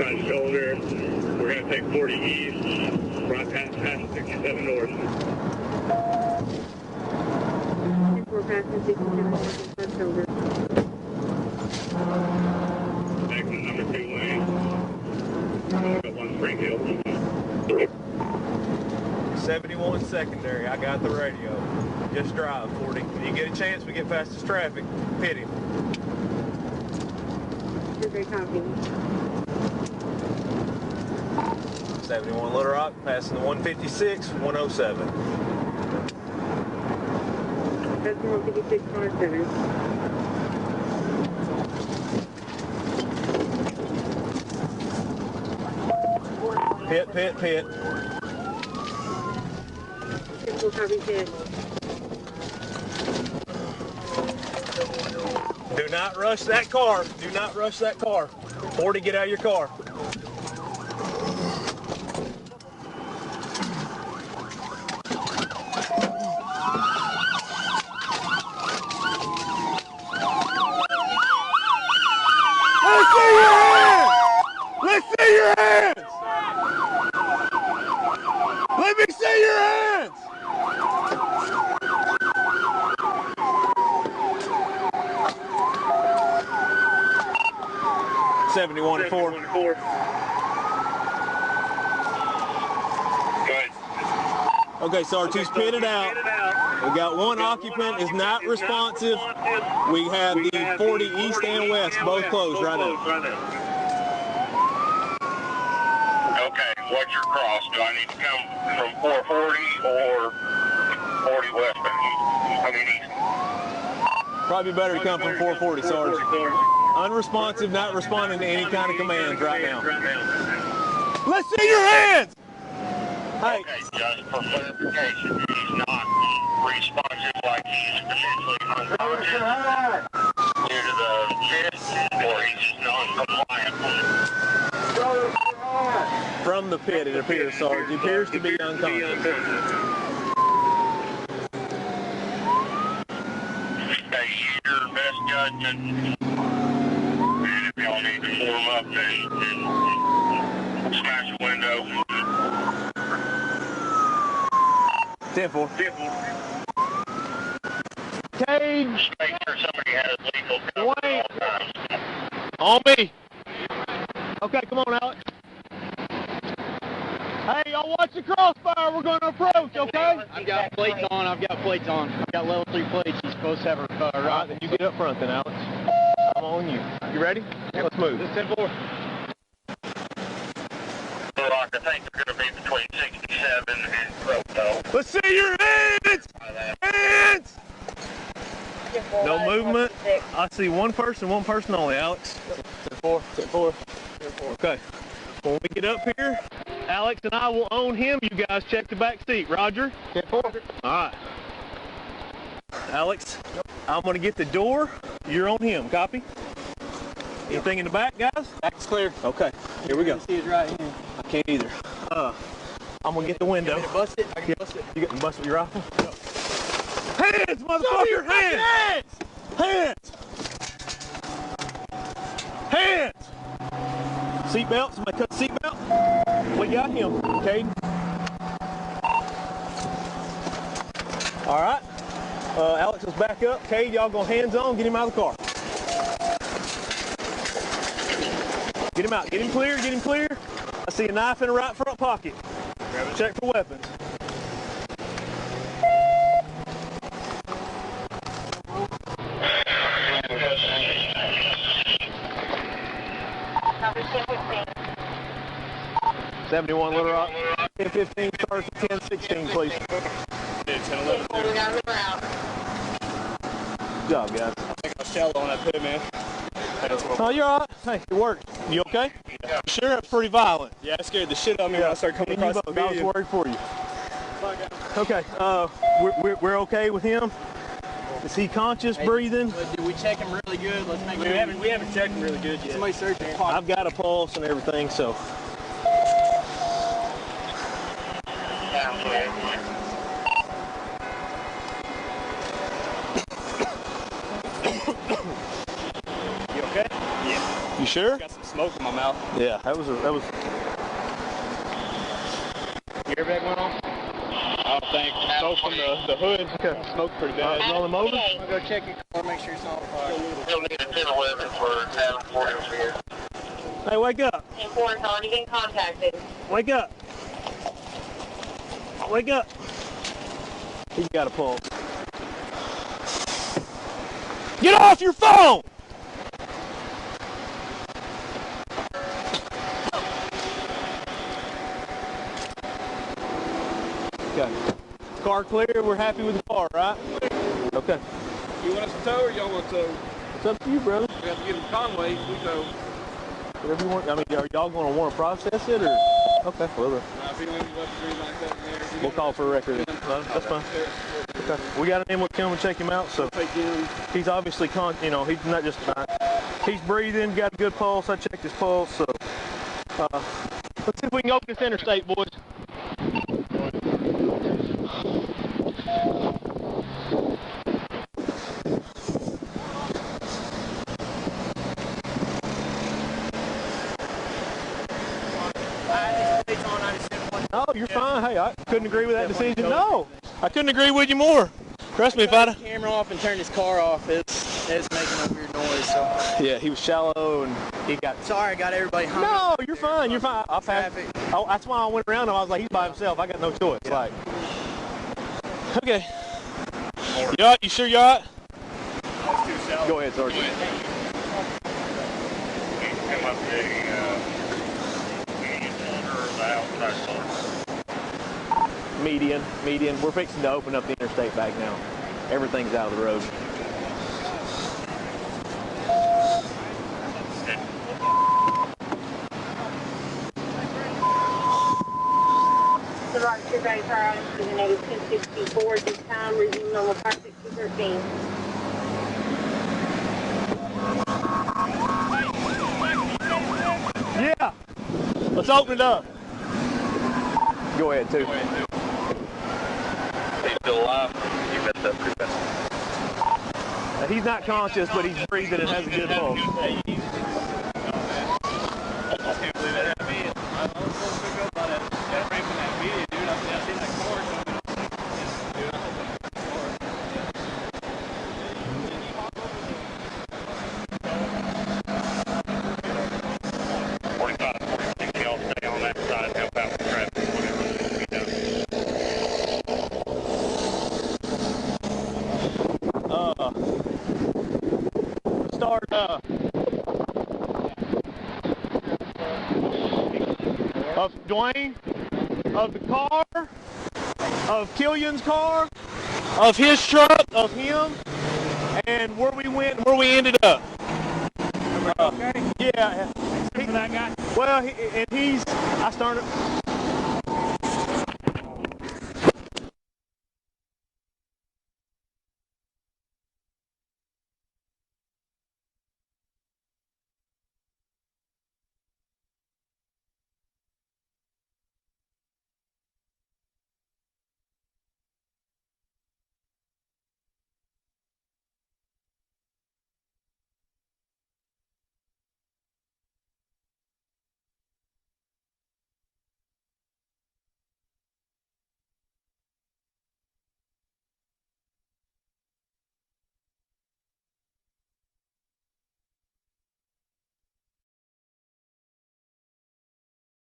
side shoulder. We're going to take 40 east, right past 67 north. 4 past 67 north, side shoulder. Exit number 2 lane. Got one Spring Hill. 71 secondary, I got the radio. Just drive, 40. When you get a chance, we get fastest traffic, pit him. Very copy. 71 Little Rock, passing the 156, 107. That's 156, 107. Pit, pit, pit. 4 copy, pit. Do not rush that car. Do not rush that car. 40, get out of your car. Let's see your hands! Let me see your hands! 71 and 4. Good. Okay, Sarge, he's pitted out. We got one occupant is not responsive. We have the 40 east and west both closed right now. Okay, what's your cross? Do I need to come from 440 or 40 westbound? I mean east. Probably better to come from 440, Sarge. Unresponsive, not responding to any kind of commands right now. Let's see your hands! Hey. Okay, just for clarification, he's not responsive like he's potentially unconscious due to the fit, or he's just non-compliant. From the pit, it appears, Sarge. He appears to be unconscious. Hey, your best judgment. And if y'all need to form up and smash a window. 10-4. Cage, Just make sure somebody has legal cover at all times. on me. Okay, come on, Alex. Hey, y'all watch the crossfire. We're going to approach, okay? I've got plates on. I've got level 3 plates. He's supposed to have a All right, then you get up front then, Alex. I'm on you. You ready? Let's move. This 10-4. Rock, I think they're going to be between 67 and Croto. Let's see your hands! Hands! No movement. I see one person only, Alex. 10-4, 10-4. Okay. When we get up here, Alex and I will own him. You guys check the back seat. Roger? 10-4. All right. Alex, I'm going to get the door. You're on him. Copy? Anything in the back, guys? Back's clear. Okay. Here we go. See his right hand. I can't either. I'm going to get the window. Bust it. I can bust it. You got to bust with your rifle? Hands, motherfucker! Hands! Hands! Hands! Seatbelt. Somebody cut the seatbelt. We got him. Okay. All right. Alex is back up. Cade, y'all go hands on. Get him out of the car. Get him out. Get him clear. Get him clear. I see a knife in the right front pocket. Grab it. Check for weapons. Copy, 10-15. 71 Little Rock. 10-15 starts at 10-16, please. Holding out of the route. Good job, guys. I think I'll shallow on that pit, man. Oh, you're all right. Hey, it worked. You okay? Yeah. Sure, that's pretty violent. Yeah, it scared the shit out of me when I started coming Me across the both. I was video. worried for you. Okay, we're okay with him. Is he conscious, breathing? Did we check him really good? Let's make sure. We haven't checked him really good yet. Somebody search his pocket. I've got a pulse and everything, so. You okay? You sure? Got some smoke in my mouth. Yeah, that was. Your airbag went on? I don't think. Smoke from the hood. Smoke's pretty bad. Roll him over. I'll go check your car, make sure it's not on fire. You'll need a 1011 for town 40 over here. Hey, wake up! 10-4 calling, you've been contacted. Wake up! Wake up! He's got a pulse. Get off your phone! Okay. Car clear. We're happy with the car, right? Okay. You want us to tow or y'all want to tow? It's up to you, brother. We have to get him Conway. We tow. Whatever you want. I mean, are y'all going to want to process it or? Okay. Well, If he don't have left green like that in there, we'll call for a record. No, that's fine. Okay. We got an ambulance coming to check him out, so he's obviously he's not just he's breathing, got a good pulse. I checked his pulse, so let's see if we can open this interstate, boys. No, you're fine. Hey, I couldn't agree with that decision. No, I couldn't agree with you more. Trust me, if I'd camera off and turn his car off, it's making a weird noise. So yeah, he was shallow and he got. sorry, I got everybody hung. No, you're fine. You're fine. I'll pass. That's why I went around him. I was like, he's by himself. I got no choice. Yeah. Like, okay. You all right? You sure you're all right? Go ahead, Sergeant. Come up the median shoulder or the outside shoulder. Median. We're fixing to open up the interstate back now. Everything's out of the road. The Rochester Bay Fire Island is negative 264 at this time, resume normal fire 6213. Yeah. Let's open it up. Go ahead, too. He's still alive. He messed up pretty bad. He's not conscious, but he's breathing and has a good pulse. Start of Dwayne, of the car, of Killian's car, of his truck, of him, and where we went and where we ended up. Yeah. For that guy. Well, I started.